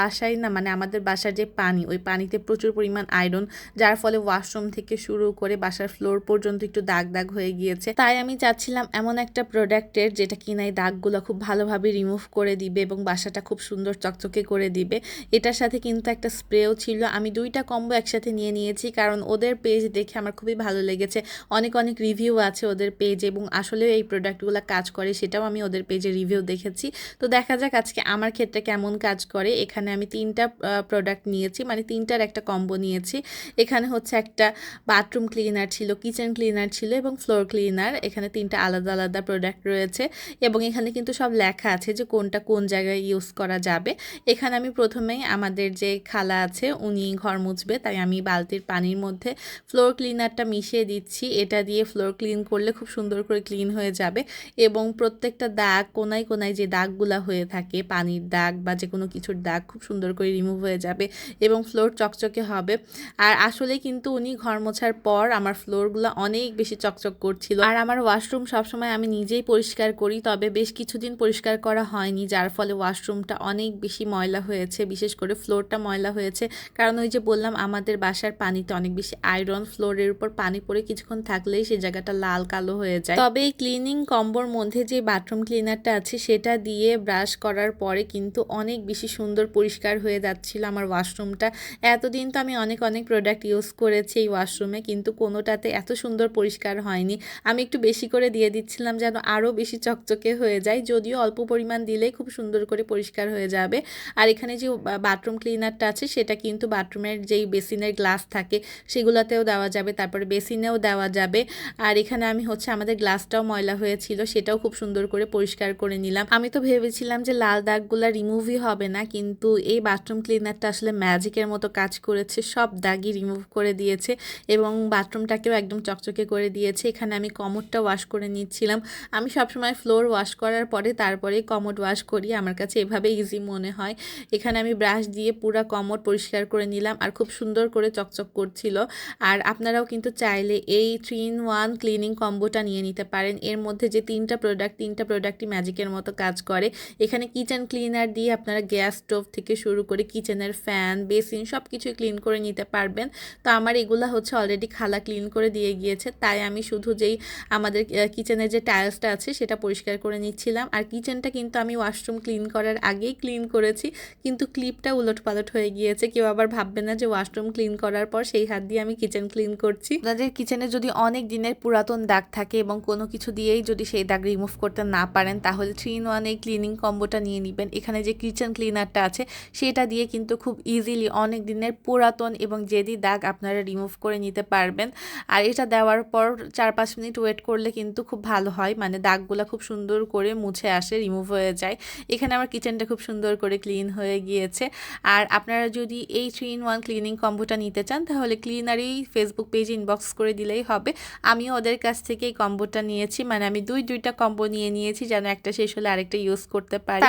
বাসায় না মানে আমাদের বাসার যে পানি, ওই পানিতে প্রচুর পরিমাণ আয়রন, যার ফলে ওয়াশরুম থেকে শুরু করে বাসার ফ্লোর পর্যন্ত একটু দাগ দাগ হয়ে গিয়েছে। তাই আমি চাচ্ছিলাম এমন একটা প্রোডাক্টের যেটা কিনা এই দাগগুলো খুব ভালোভাবে রিমুভ করে দিবে এবং বাসাটা খুব সুন্দর চকচকে করে দিবে। এটার সাথে কিন্তু একটা স্প্রেও ছিল। আমি দুইটা কম্বো একসাথে নিয়ে নিয়েছি কারণ ওদের পেজ দেখে আমার খুবই ভালো লেগেছে। অনেক অনেক রিভিউ আছে ওদের পেজে এবং আসলে এই প্রোডাক্টগুলো কাজ করে সেটাও আমি ওদের পেজে রিভিউ দেখেছি। তো দেখা যাক আজকে আমার ক্ষেত্রে কেমন কাজ করে। এখানে আমি 3টা প্রোডাক্ট নিয়েছি, মানে 3টার একটা কম্বো নিয়েছি। এখানে হচ্ছে একটা বাথরুম ক্লিনার ছিল, কিচেন ক্লিনার ছিল এবং ফ্লোর ক্লিনার। এখানে 3টা আলাদা আলাদা প্রোডাক্ট রয়েছে এবং এখানে কিন্তু সব লেখা আছে যে কোনটা কোন জায়গায় ইউজ করা যাবে। এখানে আমি প্রথমেই আমাদের যে খালা আছে উনি ঘর মুছবে, তাই আমি বালতির পানির মধ্যে ফ্লোর ক্লিনারটা মিশিয়ে দিচ্ছি। এটা দিয়ে ফ্লোর ক্লিন করলে খুব সুন্দর করে ক্লিন হয়ে যাবে এবং প্রত্যেকটা দাগ, কোনায় কোনায় যে দাগগুলা হয়ে থাকে, পানির দাগ বা যে কোনো কিছুর দাগ খুব সুন্দর করে রিমুভ হয়ে যাবে এবং ফ্লোর চকচকে হবে। আর আসলে কিন্তু উনি ঘর মোছার পর আমার ফ্লোরগুলো অনেক বেশি চকচক করছিল। আর আমার ওয়াশরুম সবসময় আমি নিজেই পরিষ্কার করি, তবে বেশ কিছুদিন পরিষ্কার করা হয়নি, যার ফলে ওয়াশরুমটা অনেক বেশি ময়লা হয়েছে, বিশেষ করে ফ্লোরটা ময়লা হয়েছে। কারণ ওই যে বললাম আমাদের বাসার পানিতে অনেক বেশি আয়রন, ফ্লোরের উপর পানি পড়ে কিছুক্ষণ থাকলেই সেই জায়গাটা লাল কালো হয়ে যায়। তবে এই ক্লিনিং কম্বোর মধ্যে যে বাথরুম ক্লিনারটা আছে সেটা দিয়ে ব্রাশ করার পরে কিন্তু অনেক বেশি সুন্দর পরিষ্কার হয়ে যাচ্ছিল আমার ওয়াশরুমটা। এতদিন তো আমি অনেক অনেক প্রোডাক্ট ইউজ করেছি এই ওয়াশরুমে, কিন্তু কোনোটাতে এত সুন্দর পরিষ্কার হয়নি। আমি একটু বেশি করে দিয়ে দিচ্ছিলাম যেন আরও বেশি চকচকে হয়ে যায়, যদিও অল্প পরিমাণ দিলেই খুব সুন্দর করে পরিষ্কার হয়ে যাবে। আর এখানে যে বাথরুম ক্লিনারটা আছে সেটা কিন্তু বাথরুমের যেই বেসিনের গ্লাস থাকে সেগুলোতেও দেওয়া যাবে, তারপরে বেসিনেও দেওয়া যাবে। আর এখানে আমি হচ্ছে আমাদের গ্লাসটাও ময়লা হয়েছিল, সেটাও খুব সুন্দর করে পরিষ্কার করে নিলাম। আমি তো ভেবেছিলাম যে লাল দাগগুলো রিমুভই হবে না, কিন্তু এই বাথরুম ক্লিনারটা আসলে ম্যাজিকের মতো কাজ করেছে, সব দাগই রিমুভ করে দিয়েছে এবং বাথরুমটাকেও একদম চকচকে করে দিয়েছে। এখানে আমি কমোডটা ওয়াশ করে নিচ্ছিলাম। আমি সবসময় ফ্লোর ওয়াশ করার পরে তারপরে কমোড ওয়াশ করি, আমার কাছে এভাবে ইজি মনে হয়। এখানে আমি ব্রাশ দিয়ে পুরো কমোড পরিষ্কার করে নিলাম আর খুব সুন্দর করে চকচক করছিল। আর আপনারাও কিন্তু চাইলে এই 3-in-1 ক্লিনিং কম্বোটা নিয়ে নিতে পারেন। এর মধ্যে যে 3টা প্রোডাক্টই ম্যাজিকের মতো কাজ করে। এখানে কিচেন ক্লিনার দিয়ে আপনারা গ্যাস স্টোভ থেকে শুরু করে কিচেনের ফ্যান, বেসিন সব কিছুই ক্লিন করে নিতে পারবেন। তো আমার এগুলা হচ্ছে অলরেডি খালা ক্লিন করে দিয়ে গিয়েছে, তাই আমি শুধু যেই আমাদের কিচেনের যে টাইলসটা আছে সেটা পরিষ্কার করে নিচ্ছিলাম। আর কিচেনটা কিন্তু আমি ওয়াশরুম ক্লিন করার আগেই ক্লিন করেছি, কিন্তু ক্লিপটা উলটপালট হয়ে গিয়েছে। কেউ আবার ভাববে না যে ওয়াশরুম ক্লিন করার পর সেই হাত দিয়ে আমি কিচেন ক্লিন করছি। আপনাদের কিচেনে যদি অনেক দিনের পুরাতন দাগ থাকে এবং কোনো কিছু দিয়েই যদি সেই দাগ রিমুভ করতে না পারেন, তাহলে 3-in-1 এই ক্লিনিং কম্বোটা নিয়ে নেবেন। এখানে যে কিচেন ক্লিনারটা আছে সেটা দিয়ে কিন্তু খুব ইজিলি অনেক দিনের পুরাতন এবং জেদি দাগ আপনারা রিমুভ করে নিতে পারবেন। আর এটা দেওয়ার পর 4-5 মিনিট ওয়েট করলে কিন্তু খুব ভালো হয়, মানে দাগগুলো খুব সুন্দর করে মুছে আসে, রিমুভ হয়ে যায়। এখানে আমার কিচেনটা খুব সুন্দর করে ক্লিন হয়ে গিয়েছে। আর আপনারা যদি এই 3-in-1 ক্লিনিং কম্বোটা নিতে চান তাহলে ক্লিনারই ফেসবুক পেজে ইনবক্স করে দিলেই হবে। আমিও ওদের কাছ থেকে এই কম্বোটা নিয়েছি, মানে আমি দুইটা কম্বো নিয়ে নিয়েছি যেন একটা শেষ হলে আরেকটা ইউজ করতে পারি।